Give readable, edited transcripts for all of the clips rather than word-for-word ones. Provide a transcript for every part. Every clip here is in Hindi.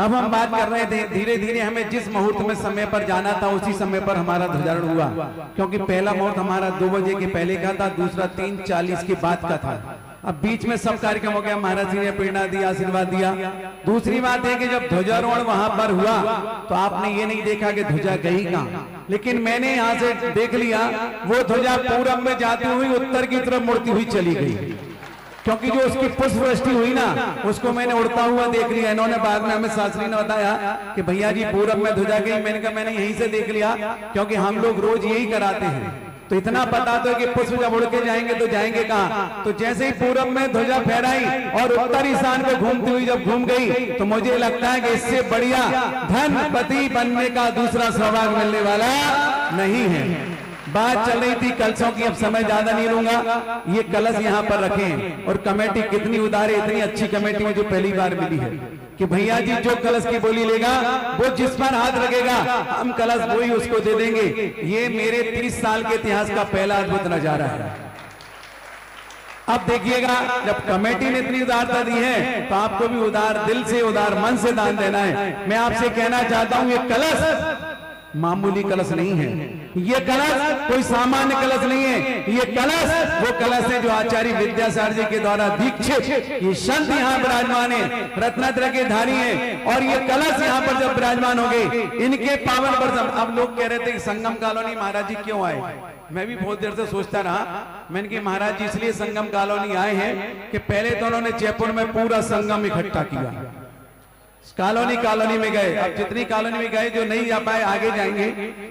अब हम बात कर रहे थे, धीरे धीरे हमें जिस मुहूर्त में समय पर जाना था उसी समय पर हमारा ध्वजारोहण हुआ, क्योंकि पहला मुहूर्त हमारा 2 बजे के पहले का था, दूसरा 3:40 के बाद का था। अब बीच में सब कार्यक्रम हो गया, महाराज जी ने प्रेरणा दिया, आशीर्वाद दिया। दूसरी बात है कि जब ध्वजारोहण वहां पर हुआ तो आपने ये नहीं देखा कि ध्वजा गई कहां, लेकिन मैंने यहाँ से देख लिया वो ध्वजा पूरब में जाती हुई उत्तर की तरफ मुड़ती हुई चली गई, क्योंकि जो उसकी पुष्पवृष्टि हुई ना उसको मैंने उड़ता हुआ देख लिया। इन्होंने बाद में हमें शास्त्री ने बताया कि भैया जी पूरब में ध्वजा गई। मैंने कहा मैंने यहीं से देख लिया, क्योंकि हम लोग रोज यही कराते हैं, तो इतना पता तो कि पुष्प जब उड़ के जाएंगे तो जाएंगे कहाँ। तो जैसे ही पूरब में ध्वजा फहराई और उत्तरी स्थान पे घूमती हुई जब घूम गई तो मुझे लगता है कि इससे बढ़िया धनपति बनने का दूसरा सौभाग्य मिलने वाला नहीं है। बात चल रही थी कलशों की, अब समय ज्यादा नहीं लूंगा। ये कलश यहाँ पर रखें और कमेटी कितनी उदार है, इतनी अच्छी कमेटी में जो पहली बार मिली है कि भैया जी जो कलश की बोली लेगा वो जिस पर हाथ रखेगा हम कलश वो ही उसको दे देंगे। ये मेरे 30 साल के इतिहास का पहला अद्भुत नजारा है। अब देखिएगा जब कमेटी ने इतनी उदारता दी है तो आपको भी उदार दिल से उदार मन से दान देना है। मैं आपसे कहना चाहता हूं ये कलश मामूली कलश नहीं है, ये कलश कोई सामान्य कलश नहीं है। ये कलश वो कलश है जो आचार्य विद्यासागर जी के द्वारा दीक्षित ये संत यहाँ विराजमान है, रत्नात्रय के धारी हैं। और ये कलश यहाँ पर जब विराजमान हो गए इनके पावन वर्ष। अब लोग कह रहे थे कि संगम कॉलोनी महाराज जी क्यों आए, मैं भी बहुत देर से सोचता रहा। मैंने कहा महाराज जी इसलिए संगम कॉलोनी आए हैं कि पहले तो उन्होंने जयपुर में पूरा संगम इकट्ठा किया, कॉलोनी में गए। अब जितनी कॉलोनी में गए जो नहीं जा पाए आगे जाएंगे,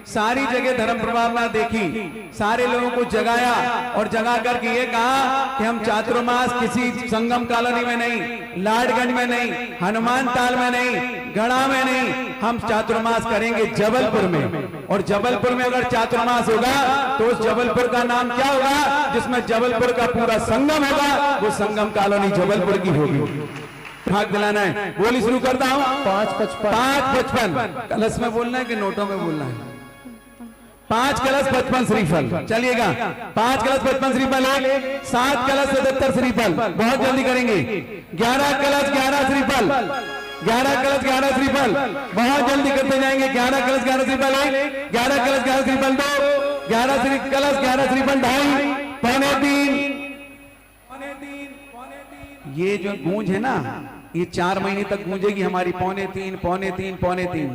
सारी जगह धर्म प्रभावना देखी, सारे लोगों को जगाया और जगा करके ये कहा कि हम चातुर्मास किसी संगम कॉलोनी में नहीं, लाडगंज में नहीं, हनुमान ताल में नहीं, गढ़ा में नहीं, हम चातुर्मास करेंगे जबलपुर में। और जबलपुर में अगर चातुर्मास होगा तो उस जबलपुर का नाम क्या होगा, जिसमें जबलपुर का पूरा संगम होगा, वो संगम कॉलोनी जबलपुर की होगी। भाग दिलाना है, बोली शुरू करता हूँ। 5:55 कलश में बोलना है कि नोटों में बोलना है? 5 कलश 55 श्रीफल, चलिएगा 5 कलश 55 श्रीफल, 7 कलश 77 श्रीफल, बहुत जल्दी करेंगे। 11 कलश 11 श्रीफल, 11 कलश 11 श्रीफल, बहुत जल्दी करते जाएंगे। 11 कलश 11 श्रीफल 1, 11 कलश 11 श्रीफल 2, 11 कलश 11 श्रीफल 2.5, पौने 3। ये जो गूंज है ना ये 4 महीने तक गूंजेगी हमारी, पौने 3 पौने 3 पौने 3।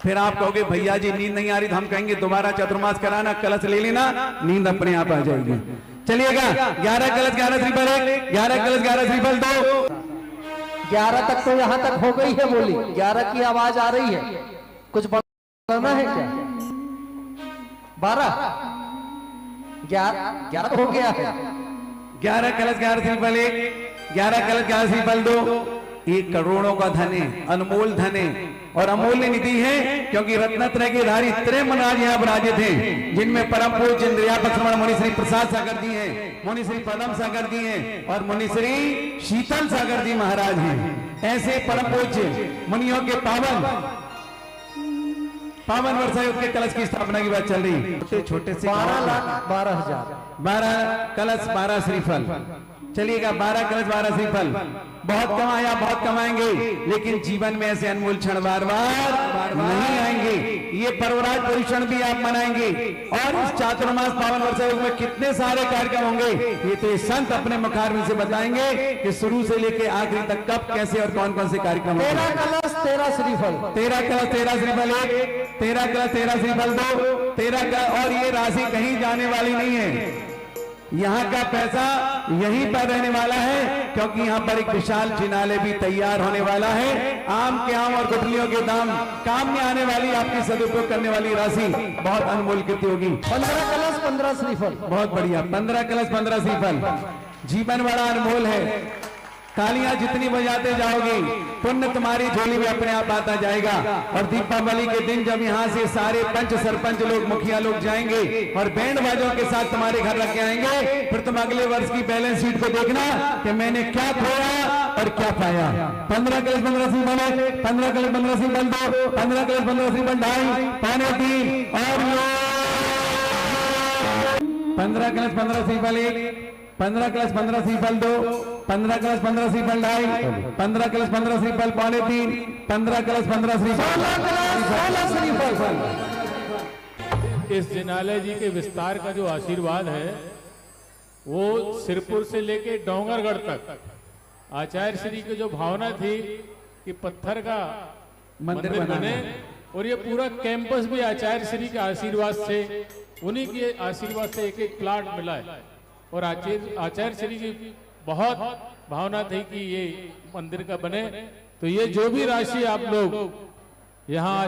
फिर आप कहोगे भैया जी नींद नहीं आ रही, तो हम कहेंगे दोबारा चातुर्मास कराना, कलश ले लेना, नींद अपने आप आ जाएगी। चलिएगा 11 कलश 11 श्रीफल 1, 11 कलश 11 श्रीफल 2। 11 तक तो यहाँ तक हो गई है बोली, 11 की आवाज आ रही है, कुछ बढ़ाना है क्या? 12 11 हो गया है। 11 कलश 11 श्रीफल 1, 11 कलश 11 श्रीफल 2। एक करोड़ों का धन है, अनमोल धन है और अमूल्य निधि है, क्योंकि रत्नत्रय के धारी इतने महाराज यहाँ विराजित हैं, जिनमें परम पूज्य इंद्रियापक्ष मुनि श्री प्रसाद सागर जी हैं, मुनि श्री पदम सागर जी हैं और मुनि श्री शीतल सागर जी महाराज हैं। ऐसे परम पूज्य मुनियों के पावन वर्षायुक्त के कलश की स्थापना की बात चल रही। छोटे छोटे से 12,12,000 12 कलश 12 श्रीफल। चलिएगा 12 कलश 12 श्रीफल, बहुत कमाया बहुत कमाएंगे, लेकिन जीवन में ऐसे अनमोल क्षण बार बार नहीं आएंगे। ये पर्वराज परिक्षण भी आप मनाएंगे और इस चातुर्मास पावन वर्षायुग में कितने सारे कार्यक्रम होंगे, ये तो संत अपने मुखारविंद से बताएंगे कि शुरू से लेके आखिरी तक कब कैसे और कौन कौन से कार्यक्रम। 13 कलश 13 श्रीफल, 13 कलश 13 श्रीफल 1, 13 कलश 13 श्रीफल 2, 13 कलश। और ये राशि कहीं जाने वाली नहीं है, यहाँ का पैसा यहीं पर रहने वाला है, क्योंकि यहाँ पर एक विशाल जिनालय भी तैयार होने वाला है। आम के आम और गुठलियों के दाम काम में आने वाली आपकी सदुपयोग करने वाली राशि बहुत अनमोल कृति होगी। 15 कलश 15 श्रीफल, बहुत बढ़िया 15 कलश 15 श्रीफल। जीवन बड़ा अनमोल है, तालियां जितनी बजाते जाओगे पुण्य तुम्हारी झोली में अपने आप आता जाएगा। और दीपावली के दिन जब यहाँ से सारे पंच सरपंच लोग मुखिया लोग जाएंगे और बैंड बाजों के साथ तुम्हारे घर रख के आएंगे, फिर तुम अगले वर्ष की बैलेंस शीट को देखना कि मैंने क्या खोया और क्या पाया। 15 कलश 15 श्रीफल, 15 कलश 15 श्रीफल 2, 15 कलश 15 श्रीफल 2.5, पौने 3 और 15 कलश 15 श्रीफल 1, 15 क्लच 15 श्रीफल 2, 15 क्लच 15 श्रीफल 2.5, 15 क्लच 15 श्रीफल 2.25, 15 क्लच 15 श्रीफल 16 श्रीफल। इस जिनालय जी के विस्तार का जो आशीर्वाद है वो सिरपुर से लेके डोंगरगढ़ तक आचार्य श्री की जो भावना थी कि पत्थर का मंदिर बने और ये पूरा कैंपस भी आचार्य श्री के आशीर्वाद से, उन्हीं के आशीर्वाद से एक एक प्लाट मिला है। और आचार्य श्री की बहुत भावना थी कि ये मंदिर का बने। तो ये जो भी राशि आप लोग यहाँ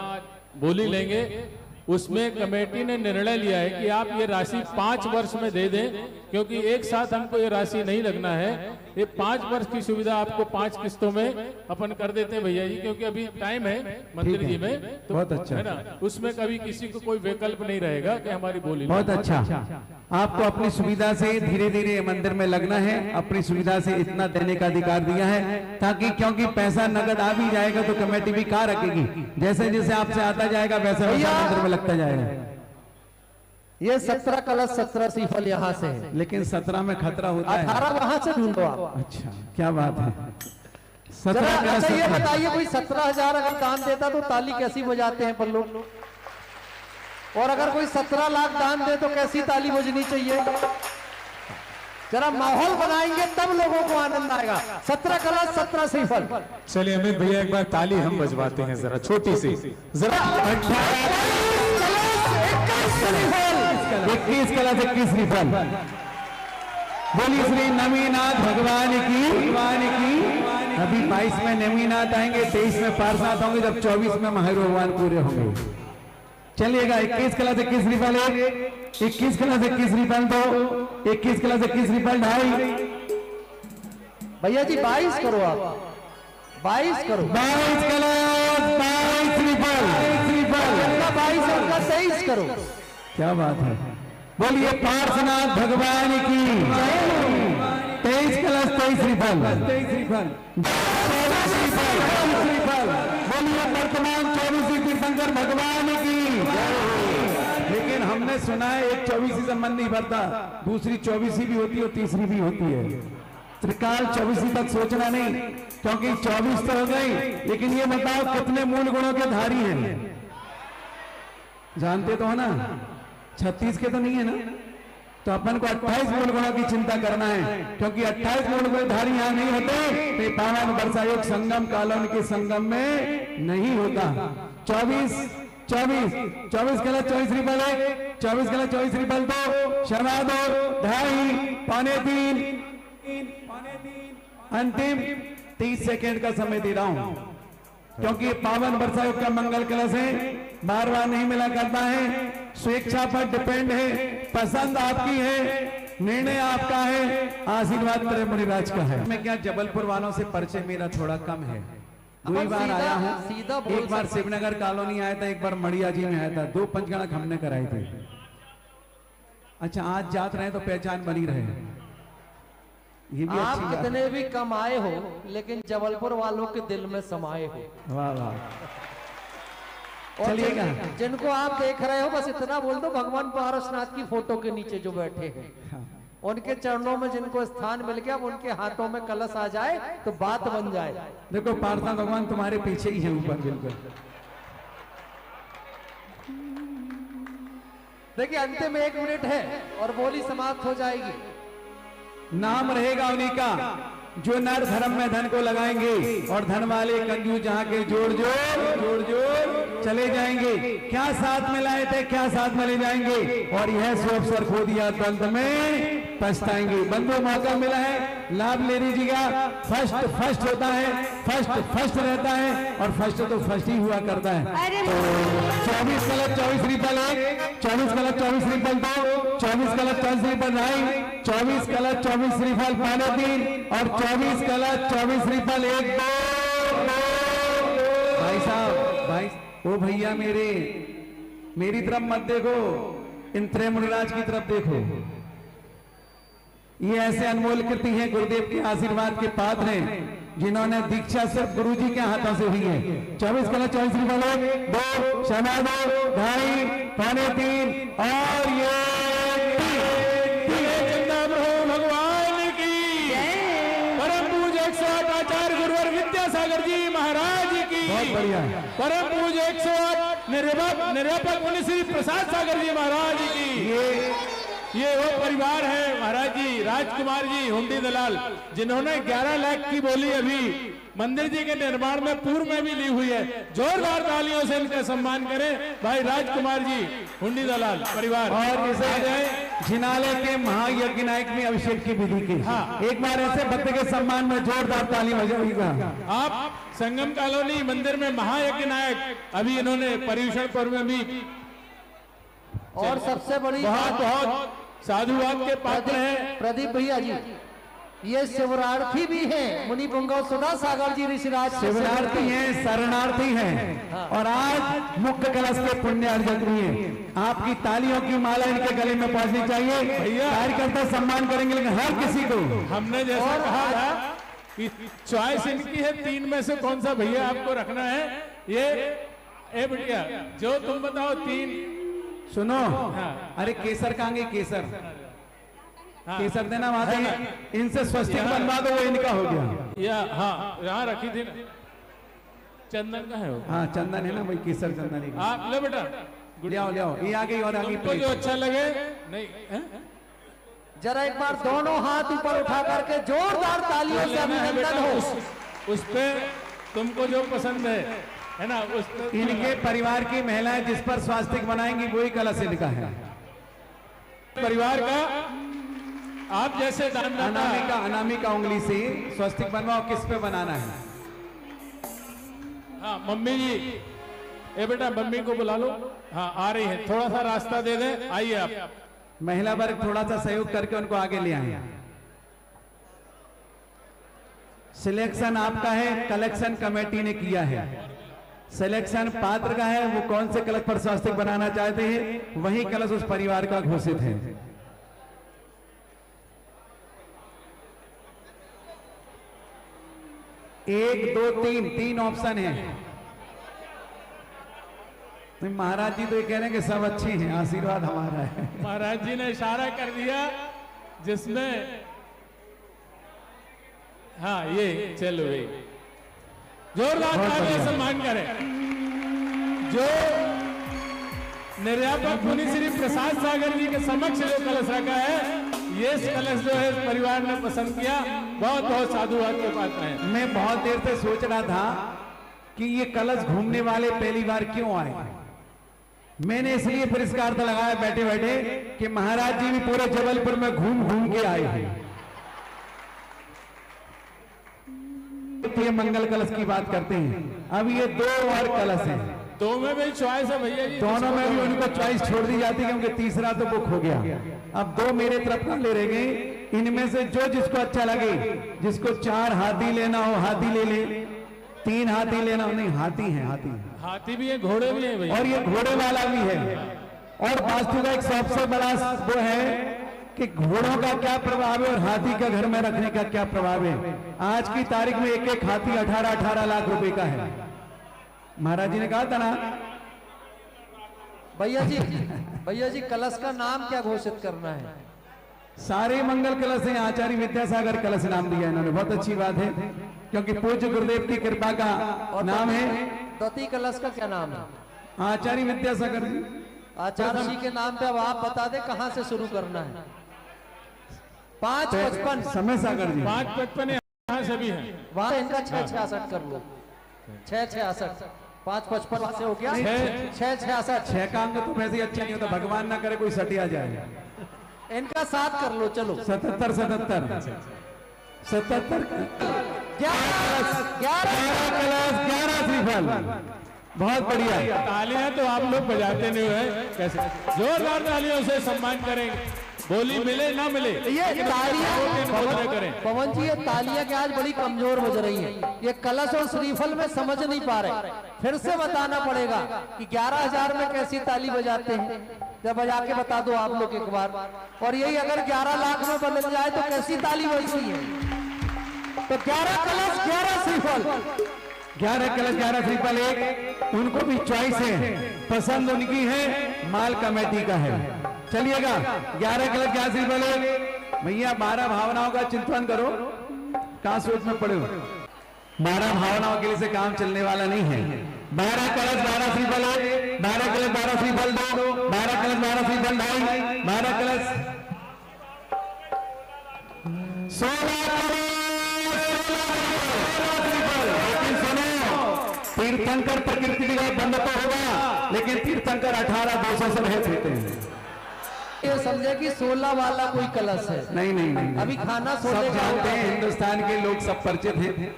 बोली लेंगे, उसमें कमेटी ने निर्णय लिया है कि आप ये राशि 5 वर्ष में दे दें, क्योंकि एक साथ हमको ये राशि नहीं लगना है। ये 5 वर्ष की सुविधा आपको 5 किस्तों में अपन कर देते हैं भैया जी, क्योंकि अभी टाइम है मंदिर जी में, तो बहुत अच्छा है ना, उसमें कभी किसी को कोई विकल्प नहीं रहेगा कि हमारी बोली। बहुत अच्छा। आपको अपनी सुविधा से धीरे धीरे मंदिर में लगना है, अपनी सुविधा से इतना देने का अधिकार दिया है, ताकि क्योंकि पैसा नगद आ भी जाएगा तो कमेटी भी कहाँ रखेगी, जैसे जैसे आपसे आता जाएगा वैसे वैसे मंदिर में लगता जाएगा। ये 17 कलश 17 श्रीफल यहाँ से है, लेकिन 17 में खतरा होता है। 18 वहां से ढूंढो आप। अच्छा, क्या बात है। अच्छा ये बताइए, कोई 17,000 अगर दान देता तो ताली कैसी बजाते हैं पर लोग, और अगर कोई 17 लाख दान दे तो कैसी ताली बजनी चाहिए। जरा माहौल बनाएंगे तब लोगों को आनंद आएगा। 17 कलश 17 श्रीफल। चलिए अमित भैया एक बार ताली हम बजवाते हैं जरा छोटी सी, जरा 21 कलश 21 श्रीफल। बोली श्री नवीनाथ भगवान की। अभी 22 में नवीनाथ आएंगे, 23 में पार्षद होंगे, जब 24 में महावीर भगवान पूरे होंगे। चलिएगा 21 कलश 21 श्रीफल 1, 21 कलश 21 श्रीफल 2, 21 कलश 21 श्रीफल 2.5। भैया जी 22 करो, आप 22 करो। 22 कलश 22 श्रीफल 22 उनका 23 करो। क्या बात है। बोलिए पार्श्वनाथ भगवान की। 23 कलश 23 श्रीफल। बोलिए वर्तमान 24 तीर्थंकर भगवान की। लेकिन हमने सुना है एक 24 से मन नहीं भरता, दूसरी 24 भी होती है और तीसरी भी होती है। त्रिकाल 24 तक सोचना नहीं, क्योंकि 24 तो हो गई, लेकिन ये बताओ कितने मूल गुणों के धारी हैं, जानते तो हो ना। 36 के तो नहीं है ना, तो अपन को 28 मूल गुणों की चिंता करना है, क्योंकि 28 मूल गुण धारी यहाँ नहीं होते तो पावन वर्षायोग संगम कालोन के संगम में नहीं होता। 24 कलश 24 श्रीफल 1, 24 कलश 24 श्रीफल 2, शर्मा 2, 2.5, पौने 3, अंतिम 30 सेकेंड का समय दे रहा हूं, क्योंकि पावन वर्षायोग का मंगल कलश है, बार बार नहीं मिला करता है, स्वेच्छा पर डिपेंड है, पसंद आपकी है, निर्णय आपका है, आशीर्वाद तेरे मुनिराज का है। मैं क्या जबलपुर वालों से परिचय मेरा थोड़ा कम है, 2 बार आया हूँ। एक बार शिवनगर कॉलोनी आया था, एक बार मड़िया जी में आया था, 2 पंचगणक हमने कराई थी। अच्छा, आज जात रहे तो पहचान बनी रहे, ये भी आप अच्छी कितने भी कम आए हो, लेकिन जबलपुर वालों के दिल में समाये हो। वाह वाह। और चलिएगा। जिनको आप देख रहे हो बस इतना बोल दो, भगवान पारसनाथ की फोटो के नीचे जो बैठे हैं, उनके चरणों में जिनको स्थान मिल गया, उनके हाथों में कलश आ जाए तो बात बन जाए। देखो पारसा भगवान तुम्हारे पीछे ही है, ऊपर बिल्कुल। देखिए अंतिम 1 मिनट है और बोली समाप्त हो जाएगी। नाम रहेगा उन्हीं का जो नर धर्म में धन को लगाएंगे, और धन वाले कंजूस जहाँ के जोड़ जोड़ चले जाएंगे। क्या साथ में लाए थे, क्या साथ में ले जाएंगे, और यह सो अवसर खो दिया तो अंत में पछताएंगे। बंधु मौका मिला है, लाभ ले लीजिएगा। फर्स्ट होता है, फर्स्ट रहता है, और फर्स्ट तो फर्स्ट ही हुआ करता है। 24 कलश 24 श्रीफल 1, 24 कलश 24 श्रीफल 2, 24 कलश 24 श्रीफल 2.5, 24 कलश 24 श्रीफल 3.5 और 24 कलश 24 श्रीफल 1, 2। भाई साहब, भाई ओ भैया मेरी तरफ मत देखो, इन त्रय मुनिराज की तरफ देखो। ये ऐसे अनमोल कृति हैं, गुरुदेव के आशीर्वाद के पात्र हैं, जिन्होंने दीक्षा सिर्फ गुरुजी के हाथों से हुई है। 24 कलश 24 श्रीफल 1, 2, शर्मा 2, 2.5, पौने 3 और ये भगवान बढ़िया। परम पूज्य 108 निर्यापक मुनि श्री प्रसाद सागर जी महाराज की ये वो परिवार है महाराज जी, राजकुमार जी हुंडी दलाल, जिन्होंने 11 लाख की बोली अभी मंदिर जी के निर्माण में पूर्व में भी ली हुई है। जोरदार तालियों से इनका सम्मान करें भाई राजकुमार जी हुंडी दलाल परिवार। और इसे झिनाले के महायज्ञ नायक में अभिषेक की विधि की। हाँ, एक बार ऐसे भक्त के सम्मान में जोरदार ताली बजाइएगा। आप संगम कॉलोनी मंदिर में महायज्ञ नायक अभी इन्होंने पर्यूषण पर्व में भी, और सबसे बड़ी बहुत साधुवाद के पात्र हैं प्रदीप भैया जी, ये शिवरार्थी भी हैं, मुनि पुंगव सुधा सागर जी ऋषिराज शिवरार्थी हैं, शरणार्थी हैं, और आज मुख्य कलश के पुण्य अर्जक भी हैं। आपकी तालियों की माला इनके गले में पहुंचनी चाहिए। भैया कार्यकर्ता सम्मान करेंगे, लेकिन हर किसी को हमने जैसा कहा था कि चॉइस इनकी है, 3 में से कौन सा भैया आपको रखना है। ये बिटिया जो तुम बताओ 3 सुनो। अरे केसर कहांगे, केसर केसर देना वहां से, इनसे स्वस्तिक बनवा दो, वो इनका हो गया। या हाँ यहाँ रखी थी चंदन का है वो। हाँ चंदन है ना भाई, केसर चंदन ही। आप ले बेटा, ले आओ ले आओ, ये आ गई और आगे तुमको जो अच्छा लगे। नहीं जरा एक बार दोनों हाथ ऊपर उठा करके जोरदार तालियों से अभिनंदन हो। उस पे तुमको जो पसंद है ना, उस इनके परिवार की महिलाएं जिस पर स्वास्तिक बनाएंगी वही कलश इनका है। परिवार का आप जैसे दानदाता अनामिका उंगली से स्वास्तिक बनवाओ, किस पे बनाना है। हाँ मम्मी जी, ए बेटा मम्मी को बुला लो। हाँ आ रही है, थोड़ा सा रास्ता दे दे, आइए आप। महिला वर्ग थोड़ा सा सहयोग करके उनको आगे ले आए। सिलेक्शन आपका है, कलेक्शन कमेटी ने किया है। सिलेक्शन पात्र का है, वो कौन से कलश पर स्वास्तिक बनाना चाहते हैं, वही कलश उस परिवार का घोषित है। एक दो तीन ऑप्शन है। तो महाराज जी तो ये कह रहे हैं कि सब अच्छे हैं, आशीर्वाद हमारा है। महाराज जी ने इशारा कर दिया जिसमें, हाँ ये चलो ये जोरदार तालियों से सम्मान करें। जो निर्यापक मुनि श्री प्रसाद सागर जी के समक्ष जो कलश रखा है, ये कलश जो है परिवार ने पसंद किया, बहुत बहुत साधुवाद के पात्र हैं। मैं बहुत देर से सोच रहा था कि ये कलश घूमने वाले पहली बार क्यों आए। मैंने इसलिए पुरस्कार तो लगाया बैठे बैठे कि महाराज जी भी पूरे जबलपुर में घूम घूम के आए हैं। ये मंगल कलश की बात करते हैं। अब ये 2 और कलश हैं, दो में भी चॉइस है भैया जी, दोनों में भी उनको चॉइस छोड़ दी जाती है क्योंकि तीसरा तो बुक हो गया। अब 2 मेरे तरफ का ले रह गए, इनमें से जो जिसको अच्छा लगे, जिसको 4 हाथी लेना हो हाथी ले ले, 3 हाथी लेना हो, नहीं हाथी है, हाथी भी है, घोड़े भी है भैया, और ये घोड़े वाला भी है। और वास्तु का एक सबसे बड़ा वो है कि घोड़ों का क्या प्रभाव है और हाथी का घर में रखने का क्या प्रभाव है। आज की तारीख में एक एक हाथी 18-18 लाख रुपए का है। महाराज जी ने कहा था ना। भैया जी कलश का नाम क्या घोषित करना है। सारे मंगल कलश हैं, आचार्य विद्यासागर कलश नाम दिया इन्होंने, बहुत अच्छी बात है क्योंकि पूज्य गुरुदेव की कृपा का नाम है। दती कलश का क्या नाम है। आचार्य विद्यासागर जी, आचार्य जी के नाम पे अब आप बता दे कहां से शुरू करना है। 555 समय सागर जी, 555 यहाँ से भी है, वहां इनका 666 कर लो। 666 555 से हो गया 666। 6 का अंक तो वैसे ही अच्छा नहीं होता, भगवान ना करे कोई सटिया जाए। इनका 7 कर लो, चलो 77 11 श्रीफल, बहुत बढ़िया। तालियां तो आप लोग बजाते नहीं हुए कैसे, जोरदार तालियों से सम्मान करेंगे। बोली मिले ना मिले, ये तालियां करें। पवन जी ये तालियां क्या आज बड़ी कमजोर बज रही हैं। ये कलश और श्रीफल में समझ नहीं पा रहे, फिर से बताना पड़ेगा कि 11,000 में कैसी ताली बजाते हैं। जब बजा के बता दो आप लोग एक बार। और यही अगर 11 लाख में बदल जाए तो कैसी ताली बजती है। तो 11 कलश 11 श्रीफल, 11 कलश 11 श्रीफल। एक उनको भी चॉइस है, पसंद उनकी है, माल कमेटी का है। चलिएगा 11 कलश 11 श्रीफल। भैया 12 भावनाओं का चिंतन करो, कहां सोच में पड़े हो। 12 भावनाओं के लिए से काम चलने वाला नहीं है। 12 कलश 12 श्रीफल 1, 12 कलश 12 श्रीफल 2, 12 कलश 12 श्रीफल 2, 12 कलश 16 श्रीफल। लेकिन सुनो, तीर्थंकर प्रकृति का बंद तो होगा, लेकिन तीर्थंकर 18,200 से रहित होते हैं। ये समझे कि 16 वाला कोई कलश है। नहीं नहीं नहीं, अभी खाना सब जानते हैं, हिंदुस्तान के लोग सब परिचित हैं।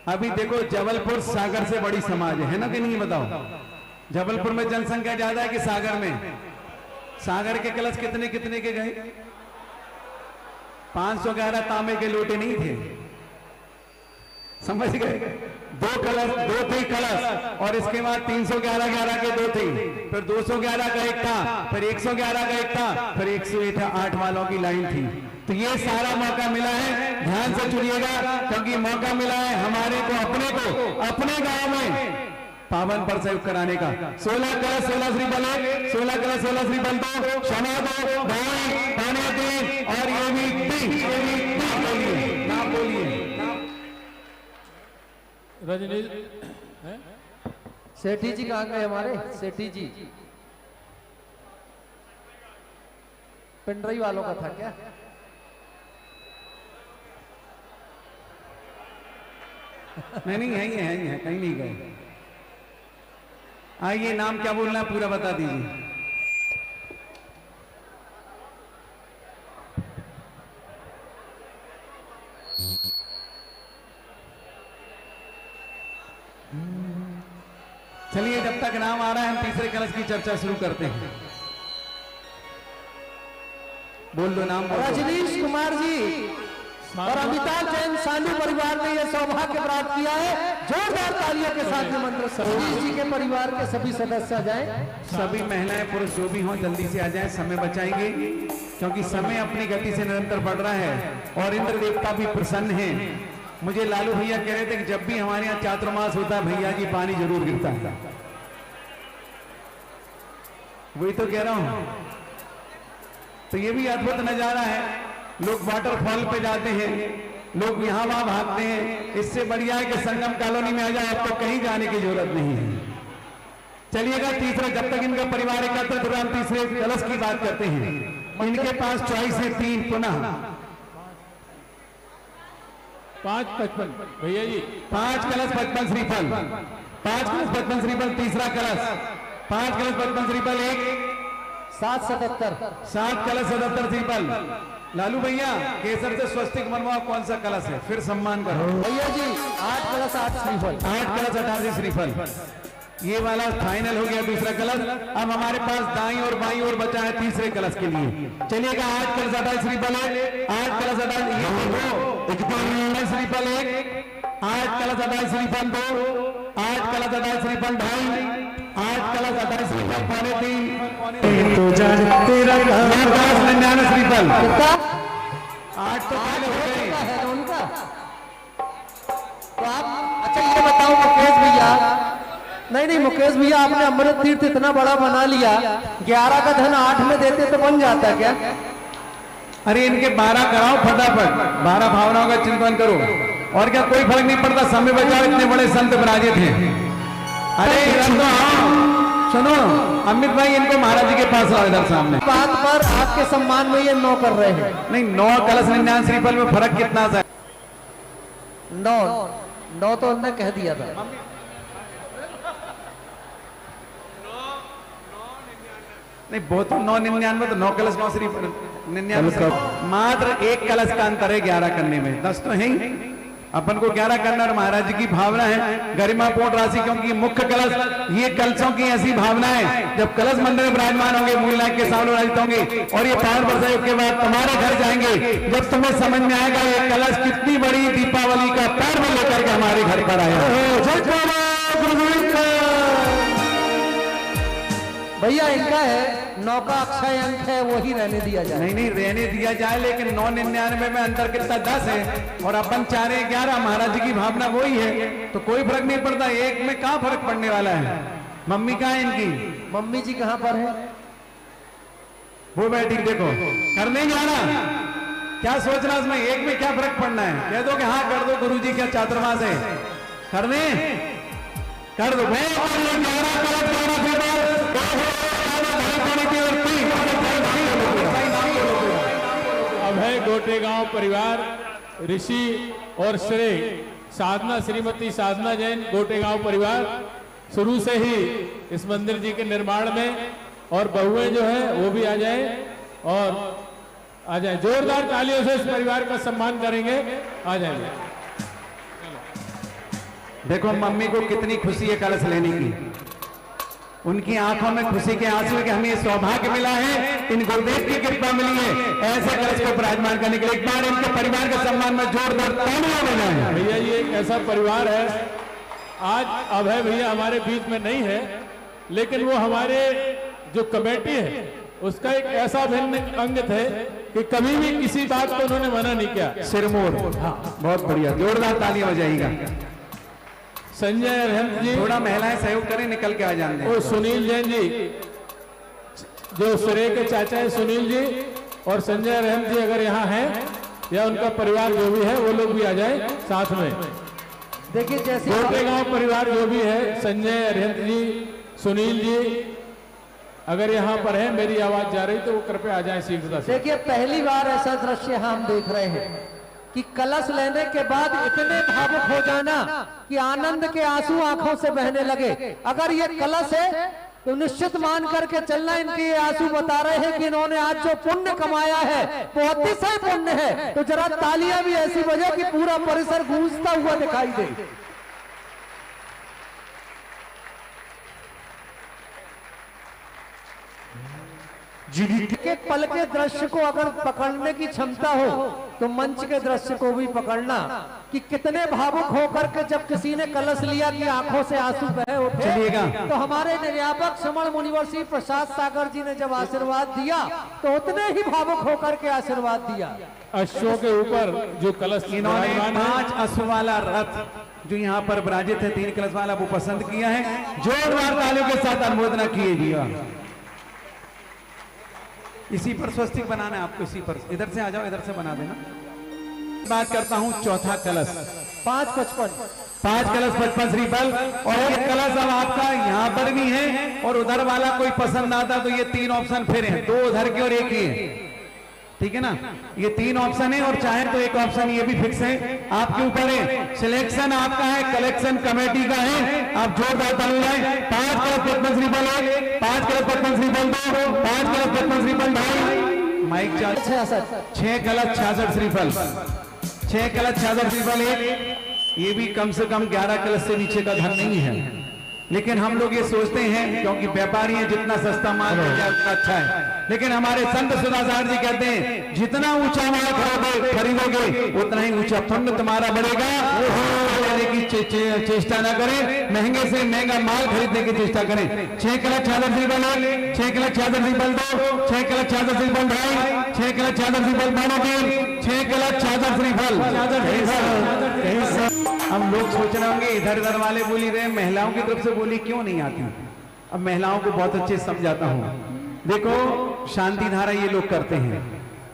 अभी देखो, जबलपुर सागर से बड़ी समाज है ना कि नहीं, बताओ। जबलपुर में जनसंख्या ज्यादा है कि सागर में? सागर के कलश कितने कितने के गए? 511 तांबे के लोटे नहीं थे, समझ गए? 2 कलश, 2 थे कलश, और इसके बाद 311 के 2 थे, फिर 211 का एक था, फिर 111 का एक था, फिर 108 वालों की लाइन थी। तो ये सारा मौका मिला है, ध्यान से चुनिएगा, क्योंकि मौका मिला है हमारे को अपने गांव में पावन पर सहयोग कराने का। 16 कलश 16 श्रीफल 1, 16 कलश 16 श्रीफल 2, क्षमा 2, ढाई, पानी 3, और ये भी 3। ना बोलिए रजनी सेठी जी कहाँ गए हमारे? सेठी जी पिंडरी वालों का था क्या? नहीं, है, कहीं नहीं गए। आइए, नाम क्या बोलना है पूरा बता दीजिए। चलिए, जब तक नाम आ रहा है हम तीसरे कलश की चर्चा शुरू करते हैं। बोल दो नाम। रजनीश कुमार जी और अमिताभ जैन सानू परिवार ने यह सौभाग्य प्राप्त किया है। जोरदार तालियों के साथ निमंत्रण। रजनीश जी के परिवार के सभी सदस्य आ जाएं। सभी महिलाएं पुरुष जो भी हों जल्दी से आ जाएं, समय बचाएंगे, क्योंकि समय अपनी गति से निरंतर बढ़ रहा है और इंद्र देवता भी प्रसन्न हैं। मुझे लालू भैया कह रहे थे कि जब भी हमारे यहाँ चातुर्मास होता है भैया जी पानी जरूर गिरता है। वही तो कह रहा हूं। तो ये भी अद्भुत नजारा है। लोग वाटरफॉल पे जाते हैं, लोग यहाँ वहां भागते हैं। इससे बढ़िया है कि संगम कॉलोनी में आ जाए, आपको कहीं जाने की जरूरत नहीं है। चलिएगा, तीसरा, जब तक इनका परिवार एकत्र हो रहा हम तीसरे कलश की बात करते हैं। इनके पास चॉइस है 3 पुनः 555 भैया जी। 5 कलश 55 श्रीफल, 5 कलश 55 श्रीफल तीसरा कलश, 5 कलश 55 श्रीफल 1, 777 7 कलश 77 श्रीफल। लालू भैया, केसर से स्वस्तिक मनवाओ, कौन सा कलश है? फिर सम्मान करो भैया जी। 8 कलश 8 श्रीफल, 8 कलश 88 श्रीफल। ये वाला फाइनल हो गया दूसरा कलश। अब हमारे पास दाई और बाई और बचा है तीसरे कलश के लिए। चलिएगा, 8 कलश 28 श्रीफल 8 कलश 28 श्रीफल 1, 8 कलश 28 श्रीफल 2, 8 कलश 28 श्रीफल 2.5, 8 कलश 28 श्रीफल 3.5, तो तेरा 99 श्रीफल। 8 तो पहले हो गए है उनका। तो आप अच्छा ये बताओ मुकेश भैया, नहीं मुकेश भैया, आपने अमृत तीर्थ इतना बड़ा बना लिया, 11 का धन 8 में देते तो बन जाता क्या? अरे इनके 12 कराओ फटाफट, 12 भावनाओं का चिंतन करो, और क्या कोई फर्क नहीं पड़ता। समय बचाओ, इतने बड़े संत विराजित हैं। अरे तो आओ, सुनो अमित भाई, इनको महाराज जी के पास आओ इधर सामने। बात पर आपके सम्मान में ये 9 कर रहे हैं। नहीं, 9 कलश 99 श्रीफल में फर्क कितना सा? 9 तो उन्होंने कह दिया था। नहीं, बहुत 999 तो 9 कलश 9 श्रीफल 99, मात्र 1 कलश का अंतर है 11 करने में। 10 तो है ही, अपन को 11 करना। और महाराज जी की भावना है गरिमापूर्ण राशि, क्योंकि मुख्य कलश, ये कलशों की ऐसी भावना है, जब कलश मंदिर में विराजमान होंगे, मूल नायक के सामने विराजित होंगे, और ये पावन प्रसाद के बाद तुम्हारे घर जाएंगे, जब तुम्हें समझ में आएगा ये कलश कितनी बड़ी दीपावली का पर्व लेकर के हमारे घर पर आया। भैया इनका है 9 का अक्षय अंक है, वही रहने दिया जाए। नहीं, रहने दिया जाए, लेकिन 999 में अंतर कितना 10 है, और अपन 4 11। महाराज जी की भावना वही है, तो कोई फर्क नहीं पड़ता। एक में कहाँ फर्क पड़ने वाला है? मम्मी कहाँ है इनकी? मम्मी जी कहाँ पर है? वो बैठी, देखो कर नहीं जाना, क्या सोचना उसमें? एक में क्या फर्क पड़ना है? कह दो कि हाँ कर दो, गुरुजी क्या चातुर्मास है। कर दे, कर दो भाई। अभय गोटेगांव परिवार, ऋषि और श्रेय साधना, श्रीमती साधना जैन गोटेगांव परिवार शुरू से ही इस मंदिर जी के निर्माण में, और बहुएं जो है वो भी आ जाए और आ जाए। जोरदार तालियों से इस परिवार का सम्मान करेंगे। आ जाएंगे। देखो मम्मी को कितनी खुशी है कलश लेने की, उनकी आंखों में खुशी के आंसू है कि हमें सौभाग्य मिला है, इन गुरुदेव की कृपा मिली है ऐसे कलश को विराजमान करने के लिए। एक बार इनके परिवार के सम्मान में जोरदार तालियां बजाएं। भैया ये एक ऐसा परिवार है, आज अभय भैया हमारे बीच में नहीं है, लेकिन वो हमारे जो कमेटी है उसका एक ऐसा भिन्न अंग थे कि कभी भी किसी बात को उन्होंने मना नहीं किया। सिरमौर, हाँ बहुत बढ़िया, जोरदार तालियां बजाइएगा। संजय अरहंत जी, थोड़ा महिलाएं सहयोग करें, निकल के आ जाने दें। और सुनील जैन जी, जो सुरेश के चाचा है सुनील जी, और संजय अरहंत जी अगर यहाँ हैं या उनका परिवार जो भी है वो लोग भी आ जाए साथ में। देखिए जैसे गोटेगांव परिवार जो भी है, संजय अरहंत जी, सुनील जी अगर यहाँ पर है, मेरी आवाज जा रही तो वो कृपया आ जाए शीघ्रता से। देखिए पहली बार ऐसा दृश्य हम देख रहे हैं कि कलश लेने के बाद इतने भावुक हो जाना कि आनंद के आंसू आंखों से बहने लगे। अगर ये कलश है तो निश्चित मान करके चलना, इनके ये आंसू बता रहे हैं कि इन्होंने आज जो पुण्य कमाया है वो अतिशय पुण्य है। तो जरा तालियां भी ऐसी बजे कि पूरा परिसर गूंजता हुआ दिखाई दे। के पल के दृश्य को अगर पकड़ने की क्षमता हो तो मंच के दृश्य को भी पकड़ना कि कितने भावुक होकर के जब किसी ने कलश लिया कि आंखों से आंसू बह उठे। चलिएगा। तो हमारे निर्यापक श्रमण मुनिवर्षी प्रसाद सागर जी ने जब आशीर्वाद दिया तो उतने ही भावुक होकर के आशीर्वाद दिया। अश्वों के ऊपर जो कलश, इन्होंने 5 अश्व वाला रथ जो यहाँ पर विराजित है, 3 कलश वाला, वो पसंद किया है। जोरदार तालियों के साथ अनुमोदना कीजिएगा। इसी पर स्वस्तिक बनाना है आपको, इसी पर, इधर से आ जाओ, इधर से बना देना। बात करता हूँ चौथा कलश, 555 कलश 55 श्रीफल, और ये कलश अब आपका यहाँ पर भी है, और उधर वाला कोई पसंद आता तो ये 3 ऑप्शन फिर हैं, 2 उधर के और 1 ही, ठीक है ना। ये 3 ऑप्शन है, और चाहे तो 1 ऑप्शन ये भी फिक्स है, आपके ऊपर है। सिलेक्शन आपका है, कलेक्शन कमेटी का है। आप जोरदार ताली लगाएं। 5 कलश 55 श्रीफल 1, 5 कलश 55 श्रीफल 2, 5 कलश 55 श्रीफल 2, माइक 6 कलश 66 श्रीफल, 6 कलश 66 श्रीफल 1। ये भी कम से कम 11 कलश से नीचे का धन नहीं है, लेकिन हम लोग ये सोचते हैं क्योंकि व्यापारी हैं, जितना सस्ता माल मिल जाए उतना अच्छा है। लेकिन हमारे संत सुधासार जी कहते हैं जितना ऊंचा माल खरीदोगे उतना ही ऊंचा पुण्य तुम्हारा बढ़ेगा। लेने की चेष्टा ना करें, महंगे से महंगा माल खरीदने की चेष्टा करें। 6 कलश 66 श्रीफल 1, 6 कलश 66 श्रीफल 2, 6 कलश 66 श्रीफल 2, 6 कलश 66 श्रीफल 3, 6 कलश 66 श्रीफल। हम लोग सोच रहे होंगे इधर उधर वाले बोली रहे, महिलाओं की तरफ से बोली क्यों नहीं आती। अब महिलाओं को बहुत अच्छे समझाता हूँ। देखो शांति धारा ये लोग करते हैं,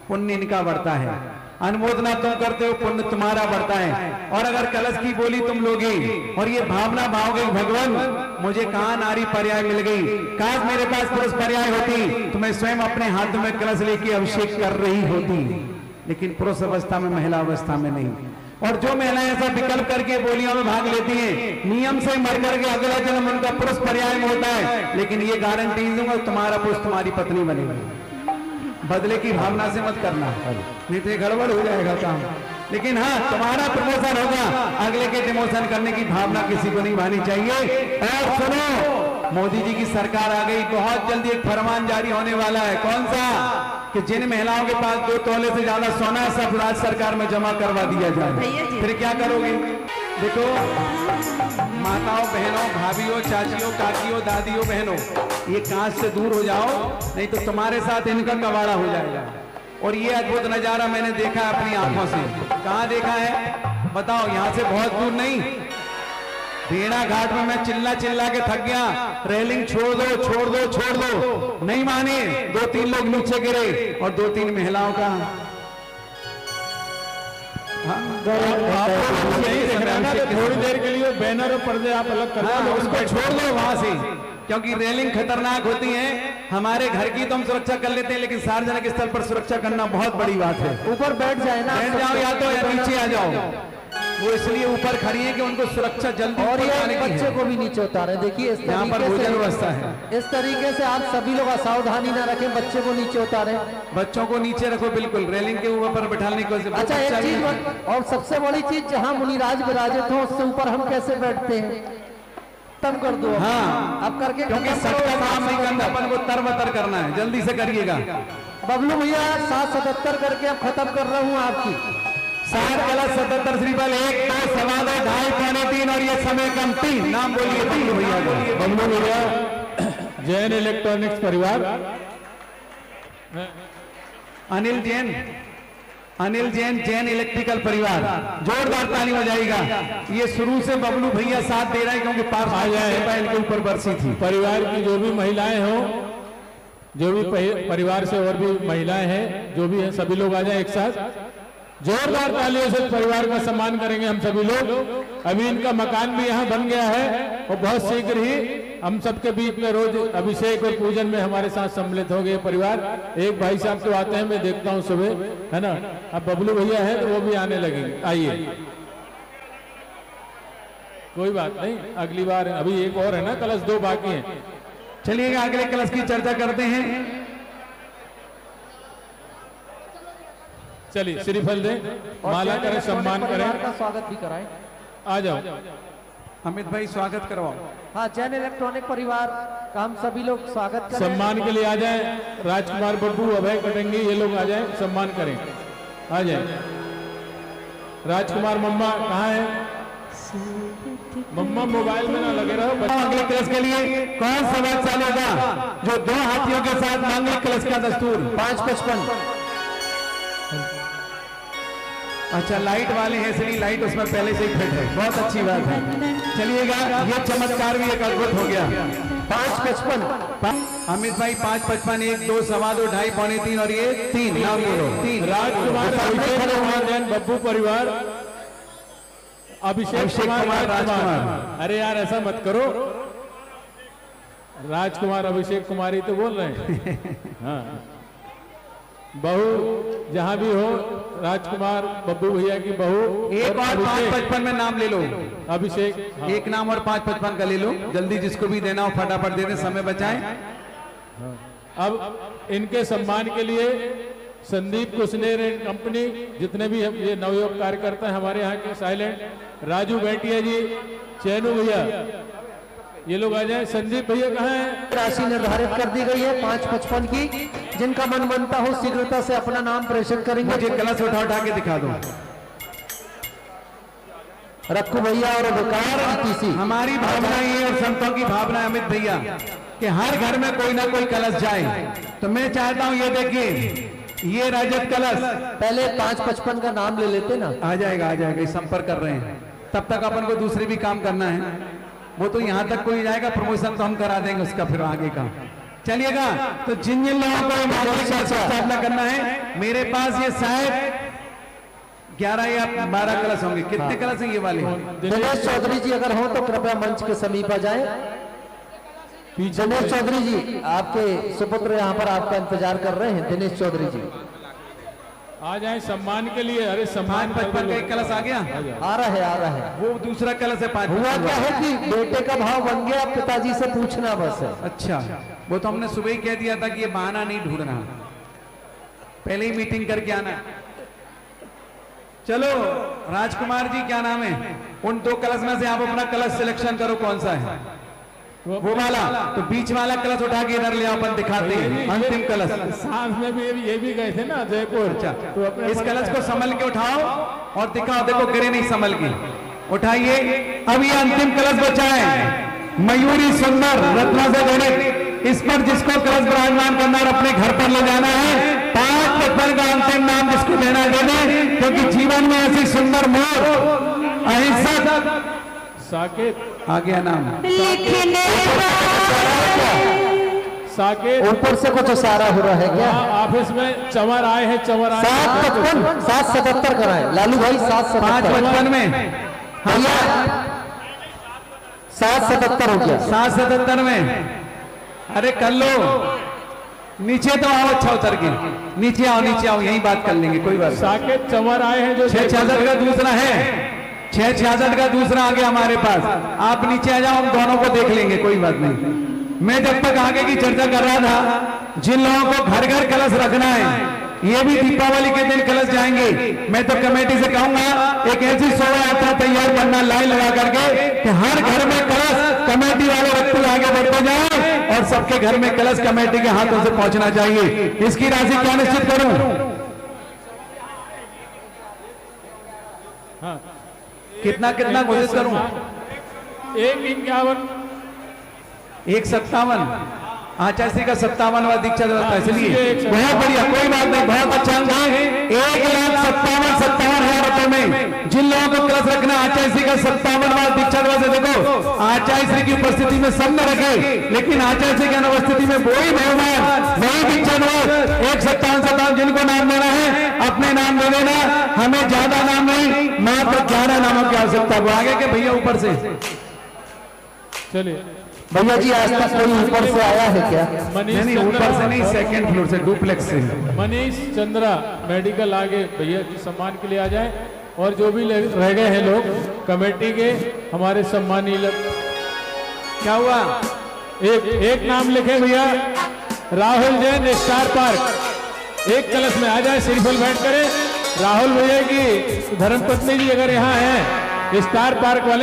पुण्य इनका बढ़ता है, अनुमोदना तुम करते हो, पुण्य तुम्हारा बढ़ता है। और अगर कलश की बोली तुम लोगे और ये भावना भाओगे भगवान मुझे कहाँ नारी पर्याय मिल गई, काश मेरे पास पुरुष पर्याय होती तो मैं स्वयं अपने हाथ में कलश लेके अभिषेक कर रही होती, लेकिन पुरुष अवस्था में, महिला अवस्था में नहीं। और जो महिलाएं ऐसा विकल्प करके बोलियों में भाग लेती हैं, नियम से मर करके अगला जन्म उनका पुरुष पर्याय में होता है, लेकिन ये गारंटी दूंगा तुम्हारा पुरुष तुम्हारी पत्नी बनेगी। बदले की भावना से मत करना, नहीं तो गड़बड़ हो जाएगा काम। लेकिन हाँ, तुम्हारा प्रमोशन होगा, अगले के डिमोशन करने की भावना किसी को नहीं भानी चाहिए। और सुनो, मोदी जी की सरकार आ गई, बहुत जल्दी एक फरमान जारी होने वाला है। कौन सा? कि जिन महिलाओं के पास 2 तोले से ज्यादा सोना है सब राज्य सरकार में जमा करवा दिया जाए। फिर क्या करोगे? देखो माताओं, बहनों, भाभीओं, चाचियों, काकियों, दादियों, बहनों, ये कांच से दूर हो जाओ, नहीं तो तुम्हारे साथ इनका कबाड़ा हो जाएगा। और ये अद्भुत नजारा मैंने देखा अपनी आंखों से। कहाँ देखा है बताओ? यहाँ से बहुत दूर नहीं, भेड़ा घाट में मैं चिल्ला चिल्ला के थक गया, रेलिंग छोड़ दो छोड़ दो छोड़ दो, नहीं माने। 2-3 लोग नीचे गिरे और 2-3 महिलाओं का नहीं दिख रहा बैनर थोड़ी देर के लिए बैनर और पर्दे आप अलग कर हाँ, दो, उसको छोड़ दो वहां से, क्योंकि रेलिंग खतरनाक होती है। हमारे घर की तो हम सुरक्षा कर लेते हैं, लेकिन सार्वजनिक स्थल पर सुरक्षा करना बहुत बड़ी बात है। ऊपर बैठ जाए ना, बैठ जाओ या तो या नीचे आ जाओ। वो इसलिए ऊपर खड़ी है कि उनको सुरक्षा जल्दी और ऊपर ये आने की बच्चे है। को भी नीचे उतारे। देखिए इस यहाँ पर तरीके भोजन से, व्यवस्था है। इस तरीके से आप सभी लोग असावधानी ना रखें, बच्चे को नीचे उतारें। बच्चों को नीचे रखो, बिल्कुल रेलिंग के ऊपर बैठाने की कोशिश। अच्छा एक चीज और सबसे बड़ी चीज, जहाँ मुनिराज विराजित हो उससे ऊपर हम कैसे बैठते हैं, खत्म कर दो। हाँ, अब करके क्योंकि खत्म करो। सबका काम नहीं करना, अपन को तरबतर करना है, जल्दी से करिएगा। बबलू भैया 777 करके अब खत्म कर रहा हूँ आपकी। 7 गलत 77 श्रीफल 1 2 सवा 2 2.5 पौने 3 और ये समय कम 3। नाम बोलिए बबलू भैया को। बबलू भैया जैन इलेक्ट्रॉनिक्स परिवार, अनिल जैन, अनिल जैन, जैन इलेक्ट्रिकल परिवार, जोरदार ताली बजाएगा। ये शुरू से बबलू भैया साथ दे रहे हैं, क्योंकि पास आ जाए इनके ऊपर बरसी थी। परिवार की जो भी महिलाएं हो, जो भी परिवार से और भी महिलाएं हैं, जो भी हैं, सभी लोग आ जाए एक साथ। जोरदार तालियों से परिवार का सम्मान करेंगे हम सभी लोग। अभी इनका मकान भी यहाँ बन गया है और बहुत शीघ्र ही हम सबके बीच में रोज अभिषेक और पूजन में हमारे साथ सम्मिलित हो गए परिवार। एक भाई साहब तो आते हैं, मैं देखता हूँ सुबह, है ना। अब बबलू भैया है तो वो भी आने लगेंगे। आइए, कोई बात नहीं, अगली बार। अभी एक और है ना कलश, 2 बाकी हैं। चलिएगा अगले कलश की चर्चा करते हैं। चलिए श्रीफल दें, माला करें, सम्मान करें। का स्वागत भी कराएं। आ जाओ अमित भाई, स्वागत करवाओ। हाँ, जैन इलेक्ट्रॉनिक परिवार का हम सभी लोग स्वागत करें। सम्मान के लिए आ जाए। राजकुमार बब्बू, अभय कटेंगे, ये लोग आ जाए, सम्मान करें। आ जाए। राजकुमार मम्मा कहाँ है? मम्मा मोबाइल में ना लगे रहो। अगले कलश के लिए कौन सा बात चालू होगा? जो 2 हाथियों के साथ मांगलिक कलश का दस्तूर। 555। अच्छा, लाइट वाले हैं, इसलिए लाइट उसमें पहले से ही फिट है, बहुत अच्छी बात है। चलिएगा, ये चमत्कार भी एक अद्भुत हो गया। 555। अमित भाई 555 1 2 सवा 2 2.5 पौने 3 और ये 3 नाम बोलो। 3 राजकुमार अभिषेक कुमार जैन बब्बू परिवार, अभिषेक कुमार राजकुमार। अरे यार ऐसा मत करो, राजकुमार अभिषेक कुमार ही तो बोल रहे हैं। हाँ, बहू जहां भी हो, राजकुमार बब्बू भैया की बहू। एक और 555 में नाम ले लो। अभिषेक, हाँ। एक नाम और 555 का ले लो, जल्दी जिसको भी देना हो फटाफट दे दें, समय बचाएं। अब इनके सम्मान के लिए संदीप कुशनेर एंड कंपनी, जितने भी हम ये नवयुवक कार्यकर्ता हैं हमारे यहाँ के, साइलेंट, राजू बेटिया जी, चैनू भैया, ये लोग आ जाए। संदीप भैया कहाँ हैं? राशि निर्धारित कर दी गई है 555 की। जिनका मन बनता हो शीघ्रता से अपना नाम प्रेषित करेंगे। मुझे कलश उठा के दिखा दो। रक्कू भैया और विकार आतीसी। हमारी भावना ये और संतों की भावना अमित भैया कि हर घर में कोई ना कोई कलश जाए। तो मैं चाहता हूँ, ये देखिए, ये रजत कलश पहले 555 का नाम ले लेते ना। आ जाएगा, आ जाएगा, संपर्क कर रहे हैं। तब तक अपन को दूसरे भी काम करना है। वो तो यहाँ तक कोई जाएगा, प्रमोशन तो हम करा देंगे उसका, फिर आगे का। चलिएगा, तो जिन जिन लोगों को मालिक का स्थापना करना है, मेरे पास ये शायद 11 या 12 कलश होंगे। कितने कलश हैं ये वाले? दिनेश चौधरी जी अगर हो तो कृपया मंच के समीप आ जाए। दिनेश चौधरी जी, आपके सुपुत्र यहाँ पर आपका इंतजार कर रहे हैं। दिनेश चौधरी जी आ जाए सम्मान के लिए। अरे सम्मान 555 का एक कलश आ गया, आ रहा है, आ रहा है। वो दूसरा कलश है 5। हुआ क्या है कि बेटे का भाव बन गया, पिताजी से पूछना बस है। अच्छा, वो तो हमने सुबह ही कह दिया था कि ये बहाना नहीं ढूंढना, पहले ही मीटिंग करके आना। चलो राजकुमार जी, क्या नाम है? उन 2 कलश में से आप अपना कलश सिलेक्शन करो, कौन सा है वो वाला। तो बीच वाला कलश उठा के इधर ले, अपन दिखाते हैं अंतिम कलश। सांस में भी ये भी गए थे ना जयपुर। अच्छा, तो इस कलश को संभल के उठाओ और दिखाओ। देखो गिरे नहीं, संभल के उठाइए। अब ये अंतिम कलश बचा है, मयूरी सुंदर रत्ना से गणित। इस पर जिसको कलश विराजमान करना और अपने घर पर ले जाना है, 555 का अंतिम नाम जिसको देना दे दें, क्योंकि जीवन में ऐसी सुंदर मोर अहिंसक साकेत आ गया नाम। साकेत ऊपर से कुछ इशारा हो रहा है क्या? ऑफिस में चंवर आए हैं, चंवर आए हैं। 755 777 कराए लालू भाई। 777 555 में भैया 777 हो गया। 777 में, अरे कर लो, नीचे तो आओ, अच्छा उतर के नीचे आओ, नीचे आओ, यही बात कर लेंगे, कोई बात। साकेत चंवर आए हैं जो 666 का दूसरा है, 666 का दूसरा आ गया हमारे पास। आप नीचे आ जाओ, हम दोनों को देख लेंगे, कोई बात नहीं। मैं जब तक आगे की चर्चा कर रहा था, जिन लोगों को घर घर कलश रखना है, ये भी दीपावली के दिन कलश जाएंगे। मैं तो कमेटी से कहूंगा एक ऐसी शोभा यात्रा तैयार करना, लाइन लगा करके कि हर घर में कलश, कमेटी वाले व्यक्ति आगे बढ़ते जाए और सबके घर में कलश कमेटी के हाथों से पहुंचना चाहिए। इसकी राशि क्या निश्चित करूं? हाँ, कितना कितना कोशिश करूं? 151, 157, आचार्य का 57वां दीक्षा दिवस था, इसलिए बहुत बढ़िया, कोई बात नहीं, बहुत अच्छा अंक है। 1,57,57,000 रुपए में जिन लोगों को कलश रखना, आचार्य का 57वां दीक्षा दिवस है। देखो आचार्य की उपस्थिति में सब न रखे, लेकिन आचार्य की अनुपस्थिति में वही भगवान, वही दीक्षा दिवस 1,57,57 जिनको नाम देना है अपने नाम दे देना, हमें ज्यादा नाम नहीं, मात्र 11 नामों की आवश्यकता। वो आगे के भैया ऊपर से चलिए भैया जी आज तक कोई ऊपर से आया है क्या? नहीं, ऊपर से नहीं, सेकंड फ्लोर से, डुप्लेक्स से। मनीष चंद्रा मेडिकल आगे भैया जी सम्मान के लिए आ जाए, और जो भी रह गए हैं लोग कमेटी के हमारे सम्मानीय। क्या हुआ? एक नाम लिखे भैया, राहुल जैन, स्टार पार्क, एक कलश में आ जाए, सिरफल बैठ करे। राहुल भैया की धर्मपत्नी जी अगर यहाँ है, स्टार पार्क वाले